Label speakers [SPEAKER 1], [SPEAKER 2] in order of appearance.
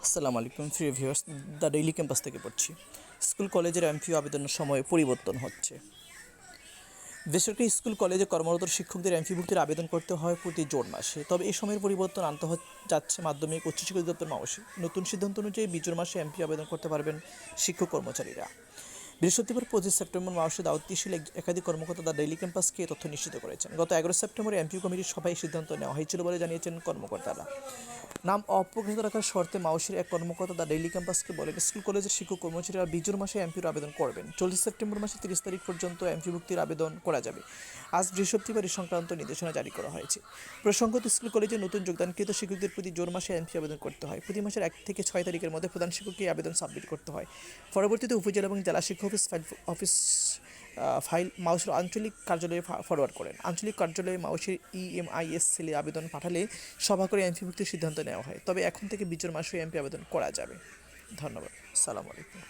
[SPEAKER 1] আসসালামু আলাইকুম প্রিয় ভিউয়ার্স, দ্য ডেইলি ক্যাম্পাস থেকে পড়ছি। স্কুল কলেজের এমপিও আবেদনের সময়ে পরিবর্তন হচ্ছে। বেসরকারি স্কুল কলেজে কর্মরত শিক্ষকদের এমপিভুক্তির আবেদন করতে হয় প্রতি জুন মাসে। তবে এই সময়ের পরিবর্তন আনতে যাচ্ছে মাধ্যমিক উচ্চশিক্ষা অধিদপ্তর মাওসী। নতুন সিদ্ধান্ত অনুযায়ী জুন মাসে এমপি আবেদন করতে পারবেন শিক্ষক কর্মচারীরা। বৃহস্পতিবার 25 সেপ্টেম্বর মাওসী দায়িত্বশীল একাধিক কর্মকর্তা দ্য ডেইলি ক্যাম্পাসকে তথ্য নিশ্চিত করেছেন। গত 11 সেপ্টেম্বর এমপিও কমিটির সভায় সিদ্ধান্ত নেওয়া হয়েছিল বলে জানিয়েছেন কর্মকর্তারা। নাম অপ্রকাশিত রাখার শর্তে মাওসীর এক কর্মকর্তা দ্য ডেইলি ক্যাম্পাসকে বলেন, স্কুল কলেজের শিক্ষক কর্মচারীরা জুন মাসে এমপির আবেদন করবেন। 40 সেপ্টেম্বর মাসে 30 তারিখ পর্যন্ত এমপিভুক্তির আবেদন করা যাবে। আজ বৃহস্পতিবার এই সংক্রান্ত নির্দেশনা জারি করা হয়েছে। প্রসঙ্গত, স্কুল কলেজে নতুন যোগদানকৃত শিক্ষকদের প্রতি জুন মাসে এমপি আবেদন করতে হয়। প্রতি মাসের 1 থেকে 6 তারিখের মধ্যে প্রধান শিক্ষককে আবেদন সাবমিট করতে হয়। পরবর্তীতে উপজেলা এবং জেলা শিক্ষা অফিস ফাইল মাওসীর আঞ্চলিক কার্যালয়ে ফরওয়ার্ড করেন। আঞ্চলিক কার্যালয়ে মাওসীর ইএমআইএস সেলে আবেদন পাঠালে সভা করে এমপিভুক্তির সিদ্ধান্ত নেওয়া হয়। তবে এখন থেকে জুন মাসে এমপি আবেদন করা যাবে। ধন্যবাদ। সালাম আলাইকুম।